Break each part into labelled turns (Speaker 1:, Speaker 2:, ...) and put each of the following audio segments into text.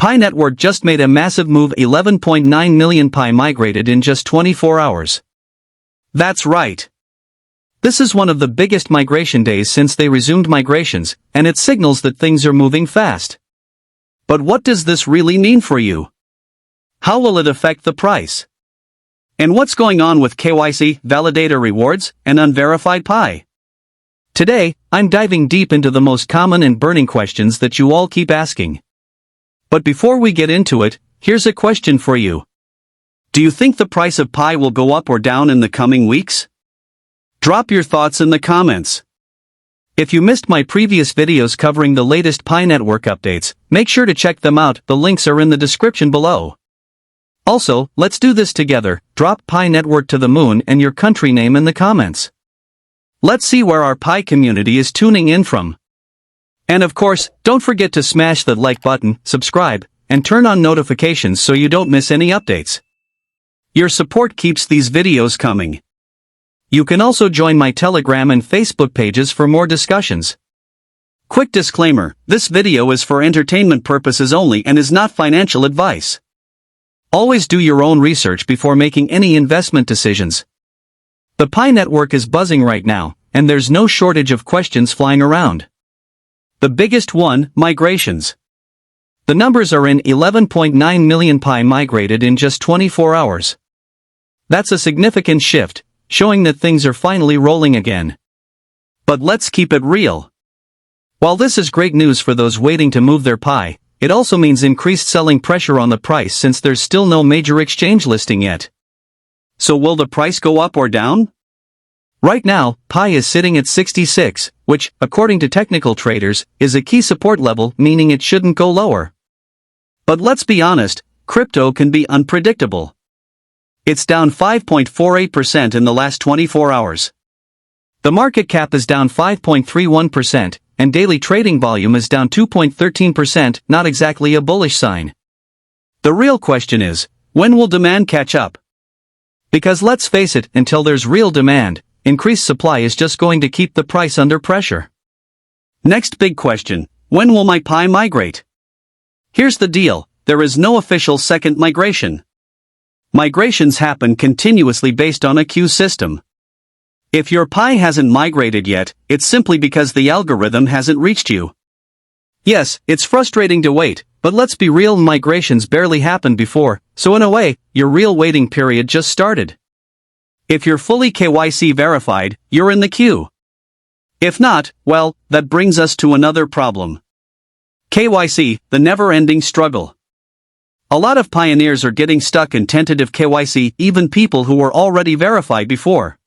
Speaker 1: Pi network just made a massive move. 11.9 million Pi migrated in just 24 hours. That's right. This is one of the biggest migration days since they resumed migrations, and it signals that things are moving fast. But what does this really mean for you? How will it affect the price? And what's going on with KYC, validator rewards, and unverified Pi? Today, I'm diving deep into the most common and burning questions that you all keep asking. But before we get into it, here's a question for you. Do you think the price of Pi will go up or down in the coming weeks? Drop your thoughts in the comments. If you missed my previous videos covering the latest Pi network updates, make sure to check them out. The links are in the description below. Also, let's do this together. Drop Pi network to the moon and your country name in the comments. Let's see where our Pi community is tuning in from. And of course, don't forget to smash that like button, subscribe, and turn on notifications so you don't miss any updates. Your support keeps these videos coming. You can also join my Telegram and Facebook pages for more discussions. Quick disclaimer, this video is for entertainment purposes only and is not financial advice. Always do your own research before making any investment decisions. The Pi network is buzzing right now, and there's no shortage of questions flying around. The biggest one, migrations. The numbers are in. 11.9 million Pi migrated in just 24 hours. That's a significant shift, showing that things are finally rolling again. But let's keep it real. While this is great news for those waiting to move their Pi, it also means increased selling pressure on the price since there's still no major exchange listing yet. So will the price go up or down? Right now, Pi is sitting at 66, which, according to technical traders, is a key support level, meaning it shouldn't go lower. But let's be honest, crypto can be unpredictable. It's down 5.48% in the last 24 hours. The market cap is down 5.31%, and daily trading volume is down 2.13%, not exactly a bullish sign. The real question is, when will demand catch up? Because let's face it, until there's real demand, increased supply is just going to keep the price under pressure. Next big question, when will my Pi migrate? Here's the deal, there is no official second migration. Migrations happen continuously based on a queue system. If your Pi hasn't migrated yet, it's simply because the algorithm hasn't reached you. Yes, it's frustrating to wait, but let's be real, migrations barely happened before, so in a way, your real waiting period just started. If you're fully KYC verified, you're in the queue. If not, well, that brings us to another problem. KYC, the never-ending struggle. A lot of pioneers are getting stuck in tentative KYC, even people who were already verified before.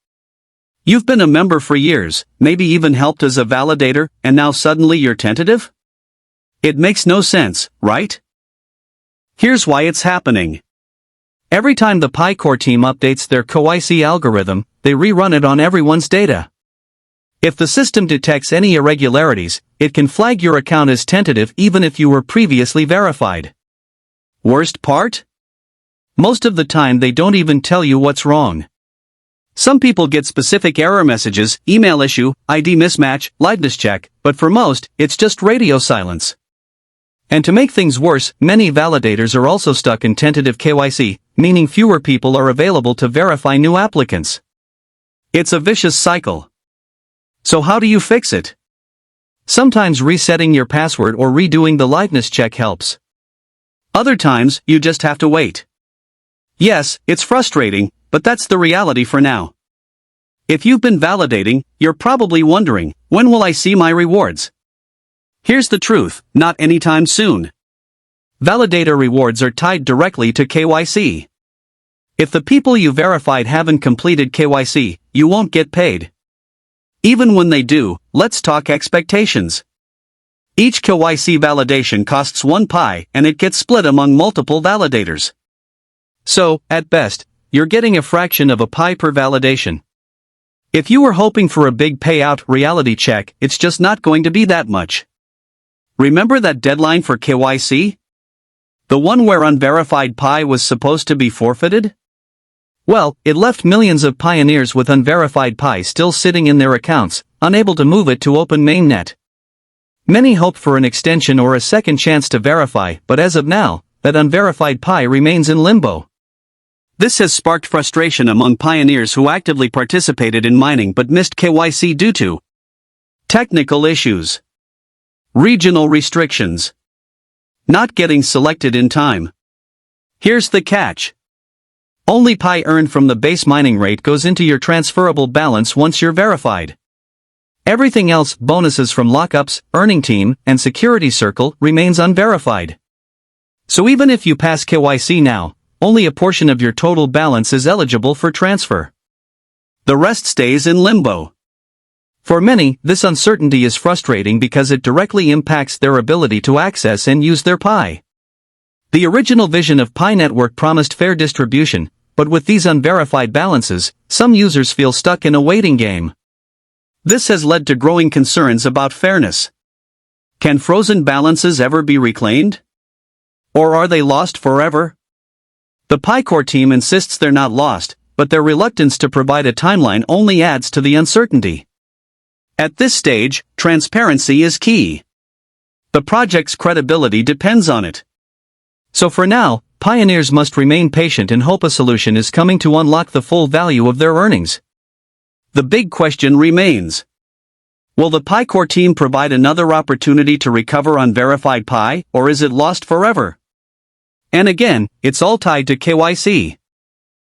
Speaker 1: You've been a member for years, maybe even helped as a validator, and now suddenly you're tentative? It makes no sense, right? Here's why it's happening. Every time the Pi core team updates their KYC algorithm, they rerun it on everyone's data. If the system detects any irregularities, it can flag your account as tentative even if you were previously verified. Worst part? Most of the time they don't even tell you what's wrong. Some people get specific error messages, email issue, ID mismatch, liveness check, but for most, it's just radio silence. And to make things worse, many validators are also stuck in tentative KYC, meaning fewer people are available to verify new applicants. It's a vicious cycle. So how do you fix it? Sometimes resetting your password or redoing the liveness check helps. Other times, you just have to wait. Yes, it's frustrating, but that's the reality for now. If you've been validating, you're probably wondering, when will I see my rewards? Here's the truth, not anytime soon. Validator rewards are tied directly to KYC. If the people you verified haven't completed KYC, you won't get paid. Even when they do, let's talk expectations. Each KYC validation costs 1 Pi and it gets split among multiple validators. So, at best, you're getting a fraction of a Pi per validation. If you were hoping for a big payout reality check, it's just not going to be that much. Remember that deadline for KYC? The one where unverified Pi was supposed to be forfeited? Well, it left millions of pioneers with unverified Pi still sitting in their accounts, unable to move it to Open Mainnet. Many hope for an extension or a second chance to verify, but as of now, that unverified Pi remains in limbo. This has sparked frustration among pioneers who actively participated in mining but missed KYC due to technical issues, regional restrictions, not getting selected in time. Here's the catch. Only Pi earned from the base mining rate goes into your transferable balance once you're verified. Everything else, bonuses from lockups, earning team, and security circle, remains unverified. So even if you pass KYC now, only a portion of your total balance is eligible for transfer. The rest stays in limbo. For many, this uncertainty is frustrating because it directly impacts their ability to access and use their Pi. The original vision of Pi Network promised fair distribution, but with these unverified balances, some users feel stuck in a waiting game. This has led to growing concerns about fairness. Can frozen balances ever be reclaimed? Or are they lost forever? The Pi core team insists they're not lost, but their reluctance to provide a timeline only adds to the uncertainty. At this stage, transparency is key. The project's credibility depends on it. So for now, pioneers must remain patient and hope a solution is coming to unlock the full value of their earnings. The big question remains. Will the Pi core team provide another opportunity to recover unverified Pi, or is it lost forever? And again, it's all tied to KYC.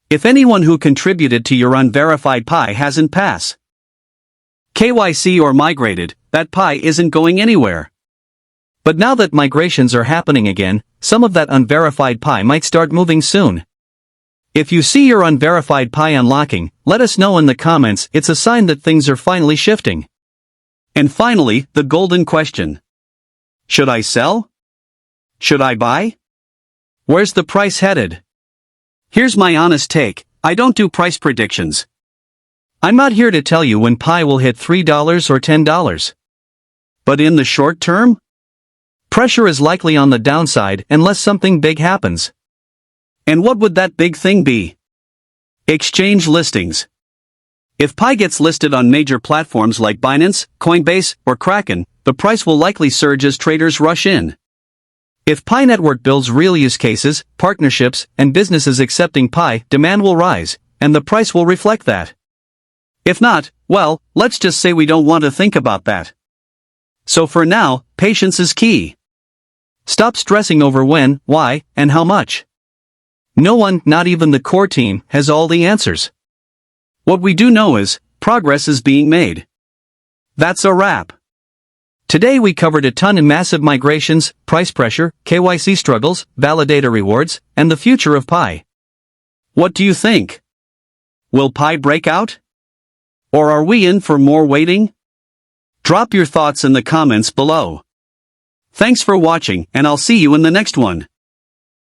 Speaker 1: If anyone who contributed to your unverified Pi hasn't passed KYC or migrated, that Pi isn't going anywhere. But now that migrations are happening again, some of that unverified Pi might start moving soon. If you see your unverified Pi unlocking, let us know in the comments. It's a sign that things are finally shifting. And finally, the golden question. Should I sell? Should I buy? Where's the price headed? Here's my honest take. I don't do price predictions. I'm not here to tell you when Pi will hit $3 or $10. But in the short term, pressure is likely on the downside unless something big happens. And what would that big thing be? Exchange listings. If Pi gets listed on major platforms like Binance, Coinbase, or Kraken, the price will likely surge as traders rush in. If Pi Network builds real use cases, partnerships, and businesses accepting Pi, demand will rise, and the price will reflect that. If not, well, let's just say we don't want to think about that. So for now, patience is key. Stop stressing over when, why, and how much. No one, not even the core team, has all the answers. What we do know is, progress is being made. That's a wrap. Today we covered a ton in massive migrations, price pressure, KYC struggles, validator rewards, and the future of Pi. What do you think? Will Pi break out? Or are we in for more waiting? Drop your thoughts in the comments below. Thanks for watching, and I'll see you in the next one.